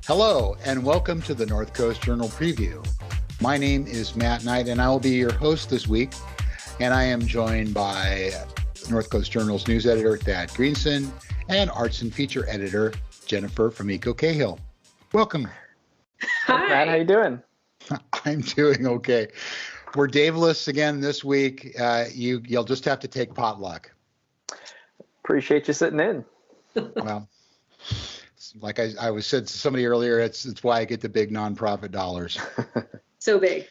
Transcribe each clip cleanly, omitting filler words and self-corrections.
Hello, and welcome to the North Coast Journal Preview. My name is Matt Knight, and I will be your host this week. And I am joined by North Coast Journal's news editor, Thad Greenson, and arts and feature editor, Jennifer from Eco Cahill. Welcome. Hi, Matt. How you doing? I'm doing okay. We're Daveless again this week. You'll just have to take potluck. Appreciate you sitting in. Well, like I was said to somebody earlier, it's why I get the big nonprofit dollars. So big.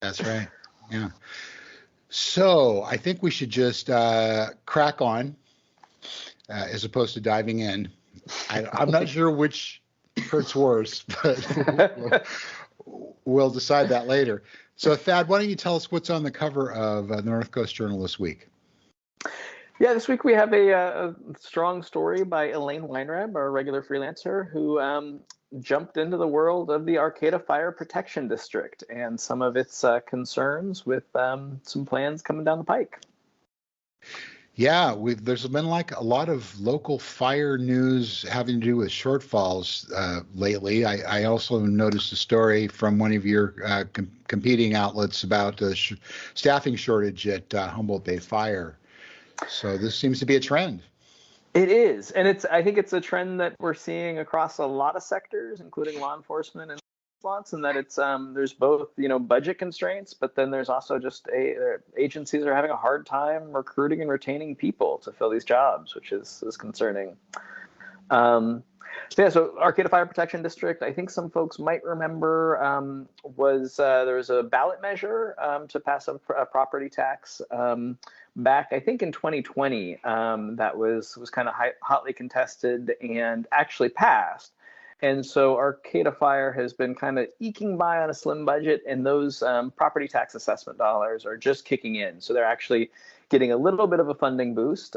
That's right. Yeah. So I think we should just crack on as opposed to diving in. I'm not sure which hurts worse, but we'll decide that later. So Thad, why don't you tell us what's on the cover of the North Coast Journal this week? Yeah, this week we have a strong story by Elaine Weinreb, our regular freelancer, who jumped into the world of the Arcata Fire Protection District and some of its concerns with some plans coming down the pike. Yeah, there's been like a lot of local fire news having to do with shortfalls lately. I also noticed a story from one of your competing outlets about a staffing shortage at Humboldt Bay Fire. So this seems to be a trend. It is, and I think it's a trend that we're seeing across a lot of sectors, including law enforcement and lots, and that it's there's both budget constraints, but then there's also just agencies are having a hard time recruiting and retaining people to fill these jobs, which is concerning. So Arcata Fire Protection District, I think some folks might remember, there was a ballot measure to pass a property tax back, I think in 2020, that was kind of hotly contested and actually passed. And so Arcata Fire has been kind of eking by on a slim budget, and those property tax assessment dollars are just kicking in. So they're actually getting a little bit of a funding boost.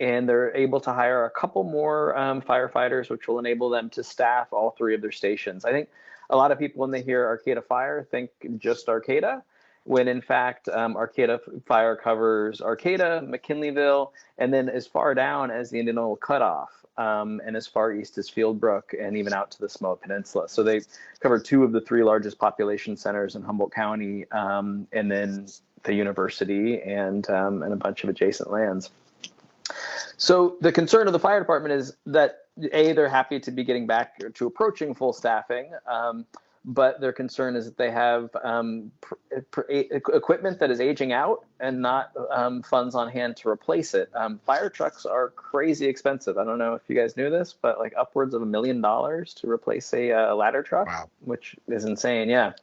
And they're able to hire a couple more firefighters, which will enable them to staff all three of their stations. I think a lot of people, when they hear Arcata Fire, think just Arcata, when in fact Arcata Fire covers Arcata, McKinleyville, and then as far down as the Indianola Cutoff, and as far east as Fieldbrook, and even out to the Samoa Peninsula. So they cover two of the three largest population centers in Humboldt County, and then the university and a bunch of adjacent lands. So the concern of the fire department is that, A, they're happy to be getting back to approaching full staffing, but their concern is that they have equipment that is aging out and not funds on hand to replace it. Fire trucks are crazy expensive. I don't know if you guys knew this, but like upwards of $1 million to replace a ladder truck, wow, which is insane, yeah.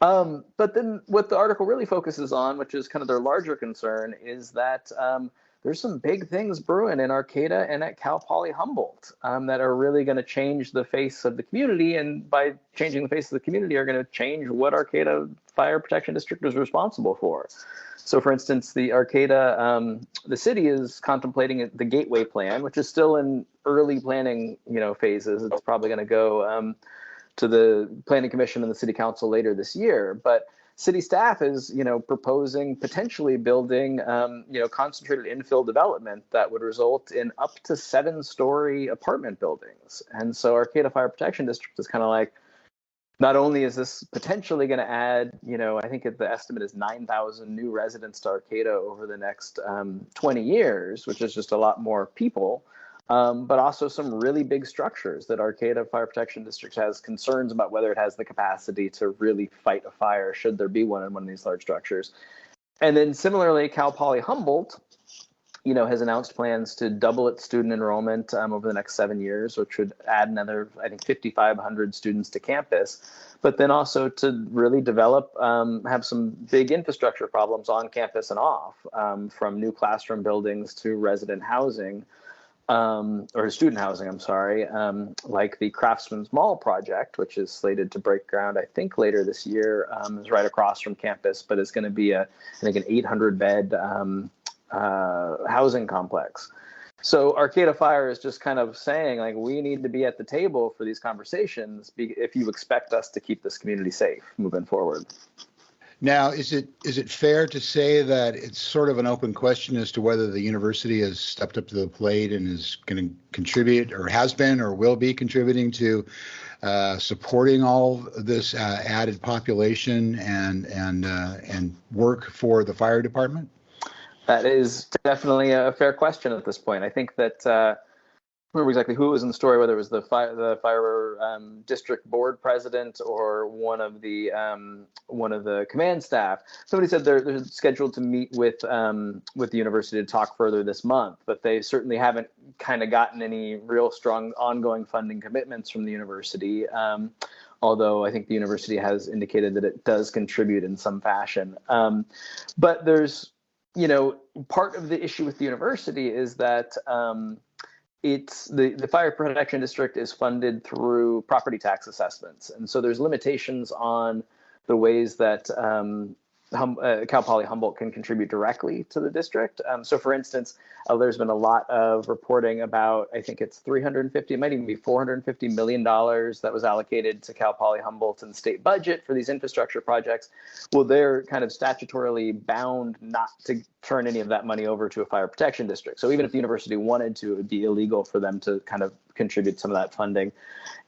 But then what the article really focuses on, which is kind of their larger concern, is that there's some big things brewing in Arcata and at Cal PolyHumboldt that are really going to change the face of the community, and by changing the face of the community are going to change what Arcata Fire Protection District is responsible for. So, for instance, the Arcata, the city is contemplating the Gateway Plan, which is still in early planning, phases. It's probably going to go to the Planning Commission and the City Council later this year, but city staff is, proposing potentially building, concentrated infill development that would result in up to 7-story apartment buildings. And so Arcata Fire Protection District is kind of like, not only is this potentially going to add, I think the estimate is 9,000 new residents to Arcata over the next 20 years, which is just a lot more people, but also some really big structures that Arcata Fire Protection District has concerns about whether it has the capacity to really fight a fire should there be one in one of these large structures. And then similarly, Cal PolyHumboldt, has announced plans to double its student enrollment over the next 7 years, which would add another, I think, 5,500 students to campus, but then also to really develop, have some big infrastructure problems on campus and off, from new classroom buildings to resident housing. Or student housing, I'm sorry, like the Craftsman's Mall project, which is slated to break ground, I think, later this year, is right across from campus, but it's going to be, I think, an 800-bed housing complex. So Arcata Fire is just kind of saying, like, we need to be at the table for these conversations if you expect us to keep this community safe moving forward. Now, is it fair to say that it's sort of an open question as to whether the university has stepped up to the plate and is going to contribute, or has been, or will be contributing to supporting all this added population and work for the fire department? That is definitely a fair question at this point. I think that I don't remember exactly who was in the story, whether it was the fire district board president or one of the command staff. Somebody said they're scheduled to meet with the university to talk further this month, but they certainly haven't kind of gotten any real strong ongoing funding commitments from the university. Although I think the university has indicated that it does contribute in some fashion. But there's, part of the issue with the university is that it's the fire protection district is funded through property tax assessments. And so there's limitations on the ways that Cal Poly Humboldt can contribute directly to the district. So for instance, there's been a lot of reporting about, I think it's it might even be $450 million that was allocated to Cal Poly Humboldt in the state budget for these infrastructure projects. Well, they're kind of statutorily bound not to turn any of that money over to a fire protection district. So even if the university wanted to, it would be illegal for them to kind of contribute some of that funding.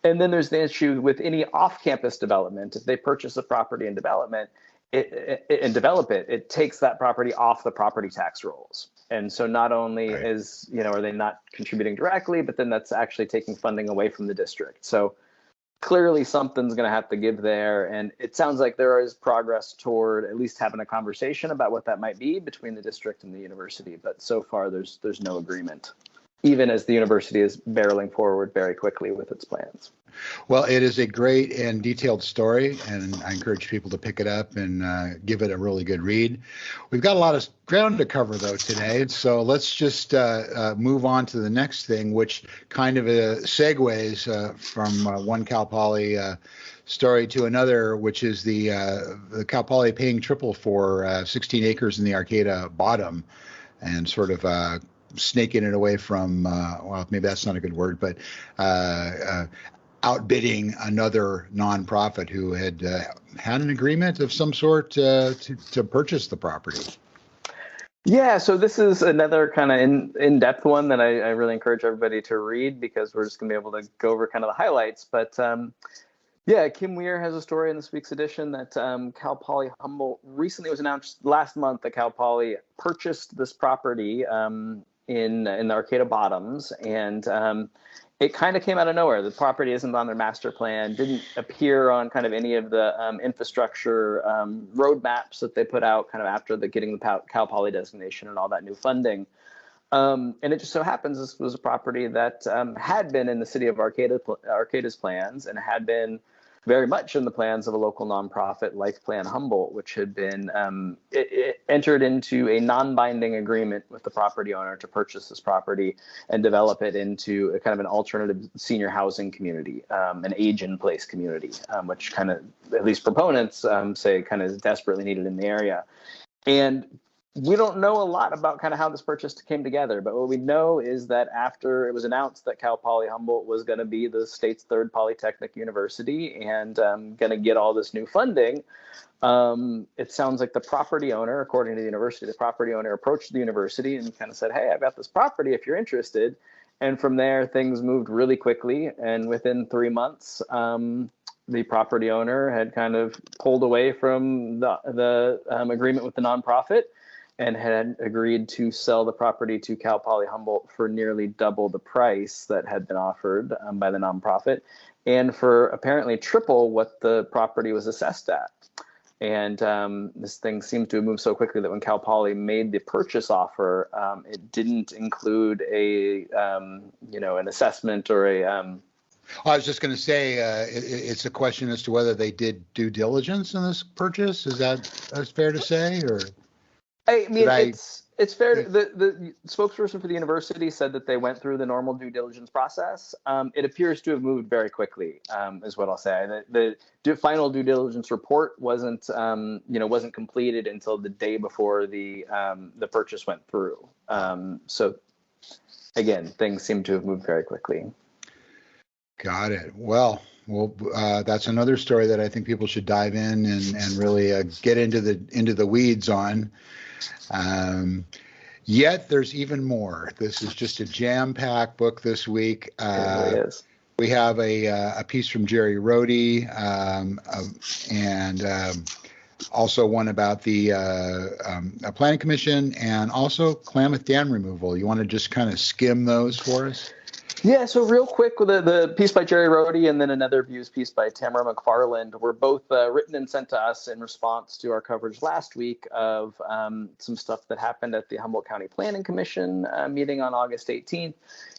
And then there's the issue with any off-campus development. If they purchase a property and development, it takes that property off the property tax rolls. And so not only are they not contributing directly, but then that's actually taking funding away from the district. So clearly something's going to have to give there. And it sounds like there is progress toward at least having a conversation about what that might be between the district and the university. But so far, there's no agreement, even as the university is barreling forward very quickly with its plans. Well, it is a great and detailed story, and I encourage people to pick it up and give it a really good read. We've got a lot of ground to cover, though, today, so let's just move on to the next thing, which kind of segues from one Cal Poly story to another, which is the Cal Poly paying triple for 16 acres in the Arcata bottom and sort of snaking it away from, well, maybe that's not a good word, but outbidding another nonprofit who had had an agreement of some sort to purchase the property. Yeah, so this is another kind of in-depth one that I really encourage everybody to read, because we're just going to be able to go over kind of the highlights. But yeah, Kim Weir has a story in this week's edition that Cal Poly Humboldt recently was announced last month that Cal Poly purchased this property in the Arcata Bottoms, and it kind of came out of nowhere. The property isn't on their master plan, didn't appear on kind of any of the infrastructure roadmaps that they put out kind of after getting the Cal Poly designation and all that new funding. And it just so happens this was a property that had been in the city of Arcata's plans and had been very much in the plans of a local nonprofit, Life Plan Humboldt, which had been it entered into a non-binding agreement with the property owner to purchase this property and develop it into a kind of an alternative senior housing community, an age-in-place community, which kind of, at least proponents say, kind of is desperately needed in the area. And we don't know a lot about kind of how this purchase came together, but what we know is that after it was announced that Cal Poly Humboldt was going to be the state's third polytechnic university and going to get all this new funding, it sounds like the property owner, according to the university, the property owner approached the university and kind of said, "Hey, I've got this property if you're interested." And from there, things moved really quickly. And within 3 months, the property owner had kind of pulled away from the agreement with the nonprofit and had agreed to sell the property to Cal Poly Humboldt for nearly double the price that had been offered by the nonprofit, and for apparently triple what the property was assessed at. And this thing seemed to have moved so quickly that when Cal Poly made the purchase offer, it didn't include an assessment or a. I was just going to say it's a question as to whether they did due diligence in this purchase. Is that fair to say, or? I mean, it's fair. The spokesperson for the university said that they went through the normal due diligence process. It appears to have moved very quickly, is what I'll say. The final due diligence report wasn't completed until the day before the purchase went through. So again, things seem to have moved very quickly. Got it. Well, that's another story that I think people should dive in and really get into the weeds on. Yet there's even more. This is just a jam-packed book this week. It really is. We have a piece from Jerry Rohde, and also one about the Planning Commission, and also Klamath Dam removal. You want to just kind of skim those for us? Yeah, so real quick, the piece by Jerry Rohde and then another views piece by Tamara McFarland were both written and sent to us in response to our coverage last week of some stuff that happened at the Humboldt County Planning Commission meeting on August 18th,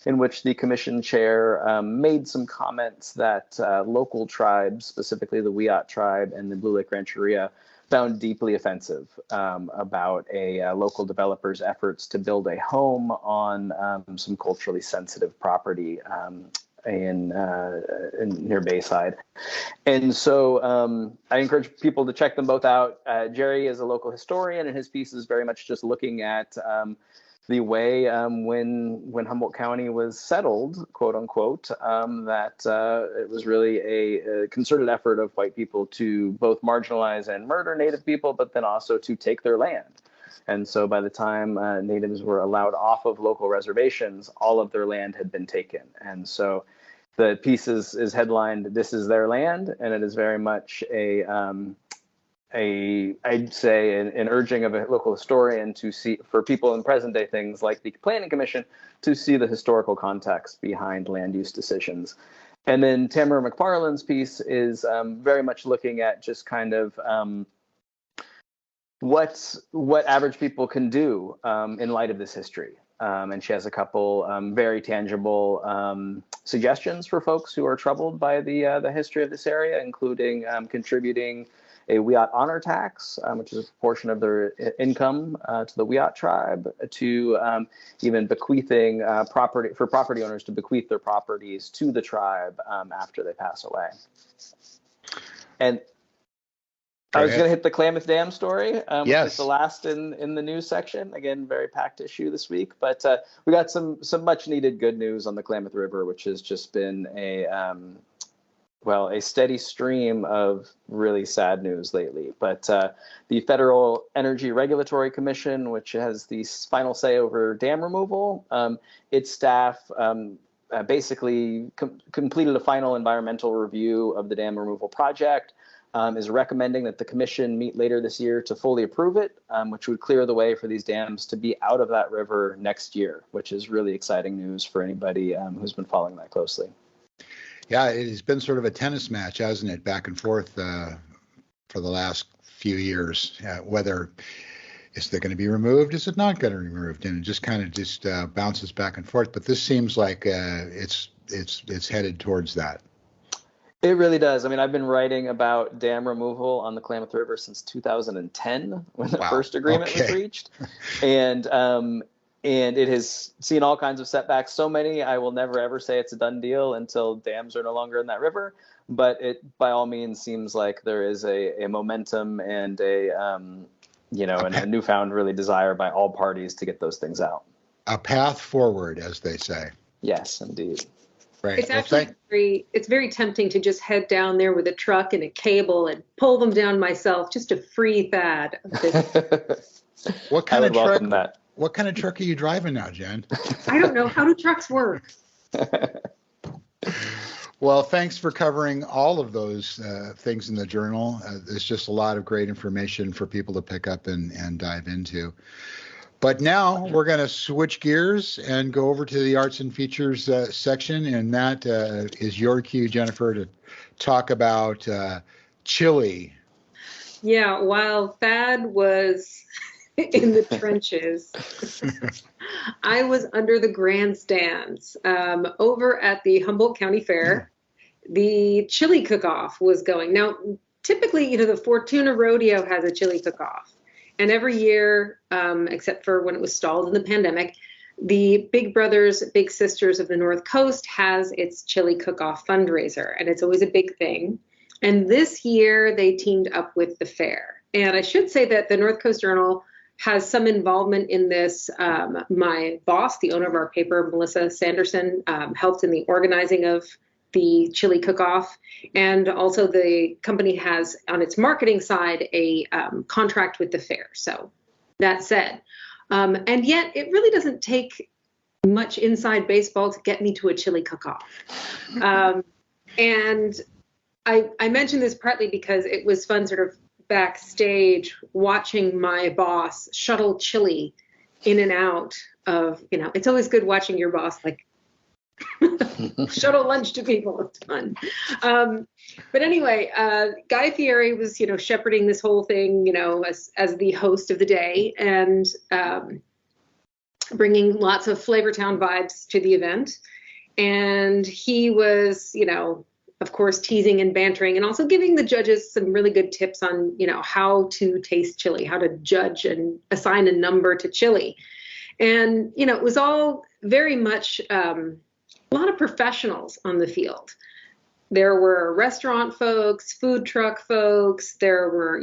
in which the commission chair made some comments that local tribes, specifically the Wiyot tribe and the Blue Lake Rancheria, found deeply offensive about a local developer's efforts to build a home on some culturally sensitive property in near Bayside. And so I encourage people to check them both out. Jerry is a local historian, and his piece is very much just looking at the way when Humboldt County was settled, quote unquote, that it was really a concerted effort of white people to both marginalize and murder Native people, but then also to take their land. And so by the time Natives were allowed off of local reservations, all of their land had been taken. And so the piece is headlined, "This is their land," and it is very much I'd say an urging of a local historian to see, for people in present day things like the Planning Commission, to see the historical context behind land use decisions. And then Tamara McFarland's piece is very much looking at just kind of what average people can do in light of this history. And she has a couple very tangible suggestions for folks who are troubled by the history of this area, including contributing a Wiyot honor tax, which is a portion of their income to the Wiyot tribe, to even bequeathing property owners to bequeath their properties to the tribe after they pass away. And I was going to hit the Klamath Dam story. Yes. It's the last in the news section. Again, very packed issue this week. But we got some much needed good news on the Klamath River, which has just been a steady stream of really sad news lately. But the Federal Energy Regulatory Commission, which has the final say over dam removal, its staff basically completed a final environmental review of the dam removal project, is recommending that the commission meet later this year to fully approve it, which would clear the way for these dams to be out of that river next year, which is really exciting news for anybody who's been following that closely. Yeah, it has been sort of a tennis match, hasn't it, back and forth for the last few years, whether is it going to be removed, is it not going to be removed, and it just kind of bounces back and forth. But this seems like it's headed towards that. It really does. I mean, I've been writing about dam removal on the Klamath River since 2010 when the first agreement was reached, and it has seen all kinds of setbacks. So many, I will never ever say it's a done deal until dams are no longer in that river. But it, by all means, seems like there is a momentum and and a newfound really desire by all parties to get those things out. A path forward, as they say. Yes, indeed. Right. It's actually very tempting to just head down there with a truck and a cable and pull them down myself just to free Thad. What kind of truck? What kind of truck are you driving now, Jen? I don't know. How do trucks work? Well, thanks for covering all of those things in the journal. There's just a lot of great information for people to pick up and dive into. But now we're going to switch gears and go over to the arts and features section, and that is your cue, Jennifer, to talk about Chile. Yeah, while Thad was in the trenches, I was under the grandstands over at the Humboldt County Fair. The chili cook-off was going. Now, typically, the Fortuna Rodeo has a chili cook-off. And every year, except for when it was stalled in the pandemic, the Big Brothers Big Sisters of the North Coast has its chili cook-off fundraiser, and it's always a big thing. And this year they teamed up with the fair. And I should say that the North Coast Journal has some involvement in this. My boss, the owner of our paper, Melissa Sanderson, helped in the organizing of the chili cook-off. And also the company has on its marketing side a contract with the fair. So that said, and yet it really doesn't take much inside baseball to get me to a chili cook-off. And I mentioned this partly because it was fun sort of backstage watching my boss shuttle chili in and out of, it's always good watching your boss like shuttle lunch to people. It's fun. But anyway, Guy Fieri was, shepherding this whole thing, as the host of the day and bringing lots of Flavortown vibes to the event. And he was, of course, teasing and bantering and also giving the judges some really good tips on, how to taste chili, how to judge and assign a number to chili. And, it was all very much a lot of professionals on the field. There were restaurant folks, food truck folks. There were,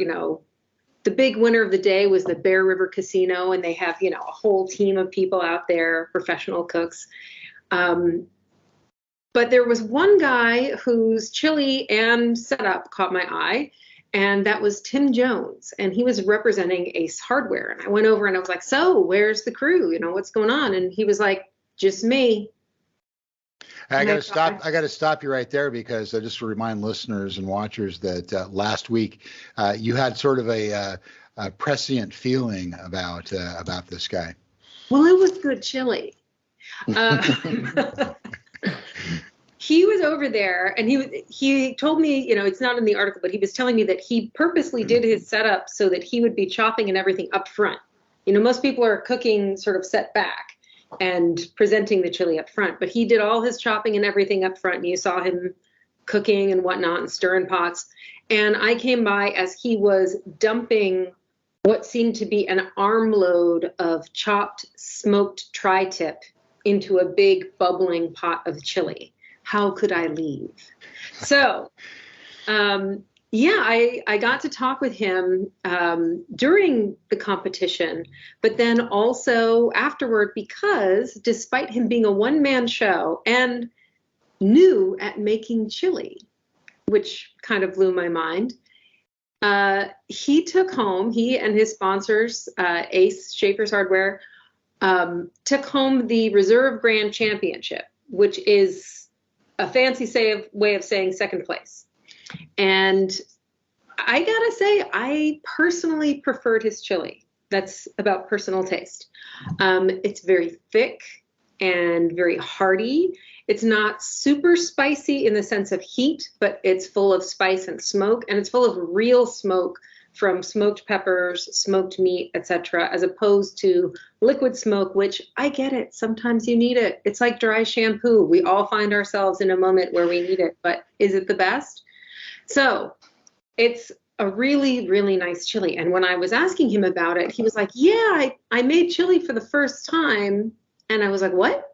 the big winner of the day was the Bear River Casino, and they have, a whole team of people out there, professional cooks. But there was one guy whose chili and setup caught my eye, and that was Tim Jones. And he was representing Ace Hardware. And I went over and I was like, so where's the crew? What's going on? And he was like, just me. I got to stop you right there because just to remind listeners and watchers that last week you had sort of a prescient feeling about this guy. Well, it was good chili. He was over there and he told me, it's not in the article, but he was telling me that he purposely did his setup so that he would be chopping and everything up front. Most people are cooking sort of set back and presenting the chili up front, but he did all his chopping and everything up front. And you saw him cooking and whatnot and stirring pots. And I came by as he was dumping what seemed to be an armload of chopped smoked tri-tip into a big bubbling pot of chili. How could I leave? So, I got to talk with him during the competition, but then also afterward, because despite him being a one-man show and new at making chili, which kind of blew my mind, he and his sponsors, Ace Schaefer's Hardware, took home the Reserve Grand Championship, which is a fancy way of saying second place. And I gotta say, I personally preferred his chili. That's about personal taste. It's very thick and very hearty. It's not super spicy in the sense of heat, but it's full of spice and smoke, and it's full of real smoke from smoked peppers, smoked meat, etc., as opposed to liquid smoke, which I get it. Sometimes you need it. It's like dry shampoo. We all find ourselves in a moment where we need it, but is it the best? So it's a really, really nice chili. And when I was asking him about it, he was like, yeah, I made chili for the first time. And I was like, what?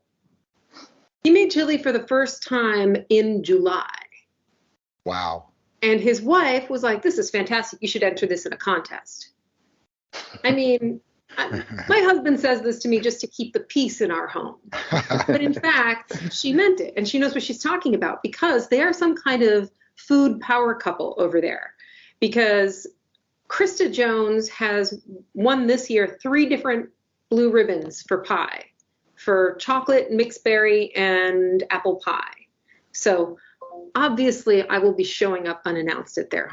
He made chili for the first time in July. Wow. And his wife was like, this is fantastic. You should enter this in a contest. I mean, my husband says this to me just to keep the peace in our home. But in fact, she meant it. And she knows what she's talking about because they are some kind of food power couple over there. Because Krista Jones has won this year 3 different blue ribbons for pie, for chocolate, mixed berry, and apple pie. So obviously I will be showing up unannounced at their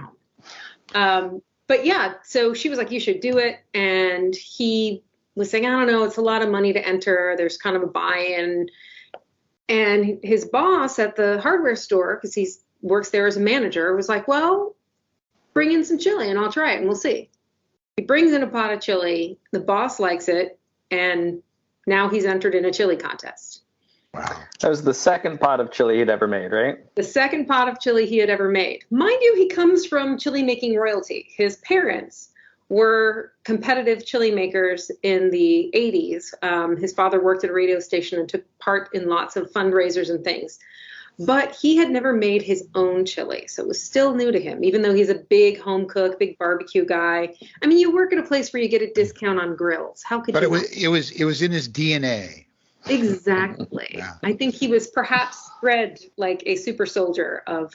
home. But yeah, so she was like, you should do it. And he was saying, I don't know, it's a lot of money to enter. There's kind of a buy-in. And his boss at the hardware store, because he works there as a manager, was like, well, bring in some chili and I'll try it and we'll see. He brings in a pot of chili. The boss likes it. And now he's entered in a chili contest. Wow. That was the second pot of chili he'd ever made, right? The second pot of chili he had ever made. Mind you, he comes from chili making royalty. His parents were competitive chili makers in the 80s. His father worked at a radio station and took part in lots of fundraisers and things. But he had never made his own chili, so it was still new to him, even though he's a big home cook, big barbecue guy. I mean, you work at a place where you get a discount on grills. How could you? But it was in his DNA. Exactly. Yeah. I think he was perhaps bred like a super soldier of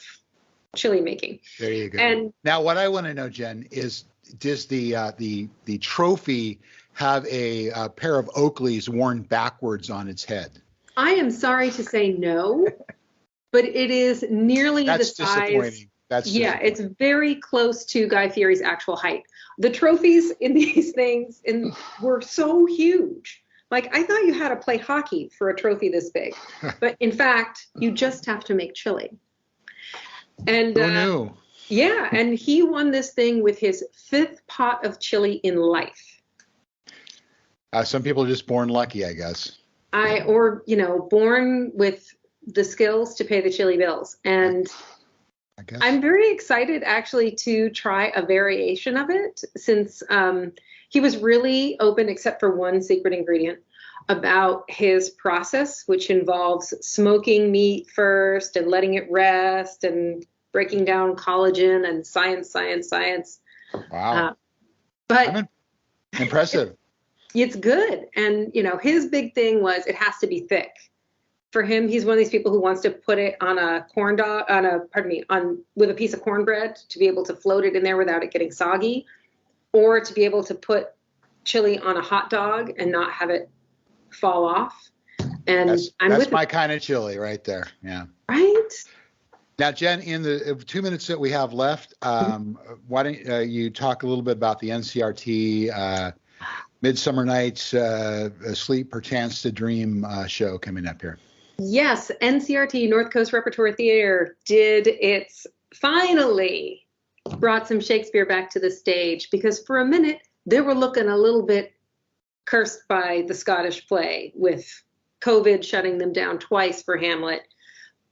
chili making. There you go. And now, what I want to know, Jen, is does the trophy have a pair of Oakleys worn backwards on its head? I am sorry to say no. But it is nearly the size. Disappointing. That's disappointing. It's very close to Guy Fieri's actual height. The trophies in these things were so huge. Like, I thought you had to play hockey for a trophy this big. But in fact, you just have to make chili. And who knew? Yeah, and he won this thing with his 5th pot of chili in life. Some people are just born lucky, I guess. Born with the skills to pay the chili bills. And I'm very excited actually to try a variation of it, since he was really open, except for one secret ingredient, about his process, which involves smoking meat first and letting it rest and breaking down collagen and science. Wow. But impressive. It's good. And, his big thing was it has to be thick. For him, he's one of these people who wants to put it on a with a piece of cornbread to be able to float it in there without it getting soggy, or to be able to put chili on a hot dog and not have it fall off. And that's my kind of chili right there. Yeah. Right. Now, Jen, in the 2 minutes that we have left, why don't you talk a little bit about the NCRT Midsummer Night's Sleep Perchance to Dream show coming up here? Yes, NCRT, North Coast Repertoire Theater, finally brought some Shakespeare back to the stage, because for a minute they were looking a little bit cursed by the Scottish play, with COVID shutting them down twice for Hamlet.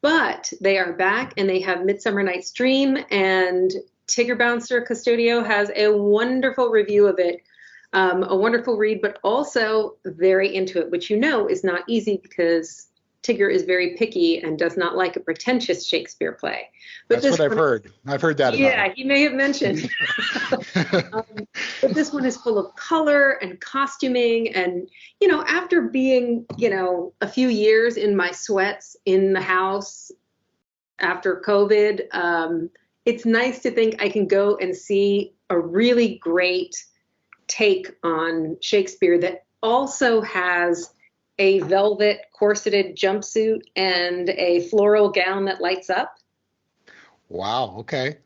But they are back, and they have Midsummer Night's Dream, and Tigger Bouncer Custodio has a wonderful review of it. A wonderful read, but also very into it, which is not easy, because Tigger is very picky and does not like a pretentious Shakespeare play. But that's what I've heard. I've heard that about it. He may have mentioned. But this one is full of color and costuming. And, after being, a few years in my sweats in the house after COVID, it's nice to think I can go and see a really great take on Shakespeare that also has a velvet corseted jumpsuit and a floral gown that lights up. Wow. Okay.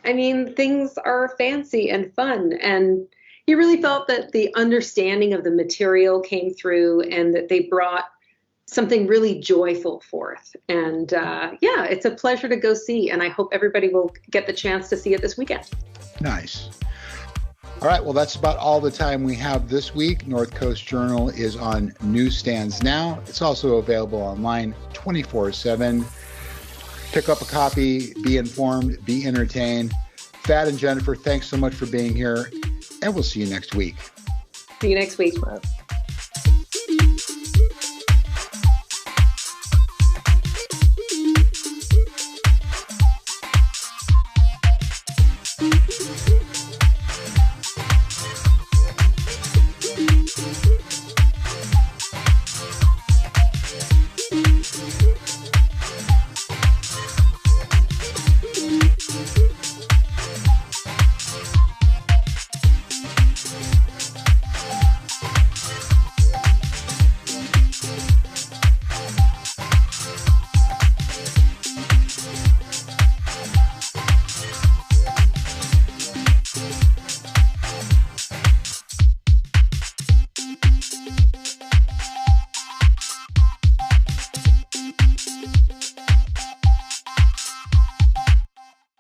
I mean, things are fancy and fun, and you really felt that the understanding of the material came through, and that they brought something really joyful forth. And it's a pleasure to go see, and I hope everybody will get the chance to see it this weekend. Nice. All right, well, that's about all the time we have this week. North Coast Journal is on newsstands now. It's also available online 24/7. Pick up a copy, be informed, be entertained. Thad and Jennifer, thanks so much for being here, and we'll see you next week. See you next week.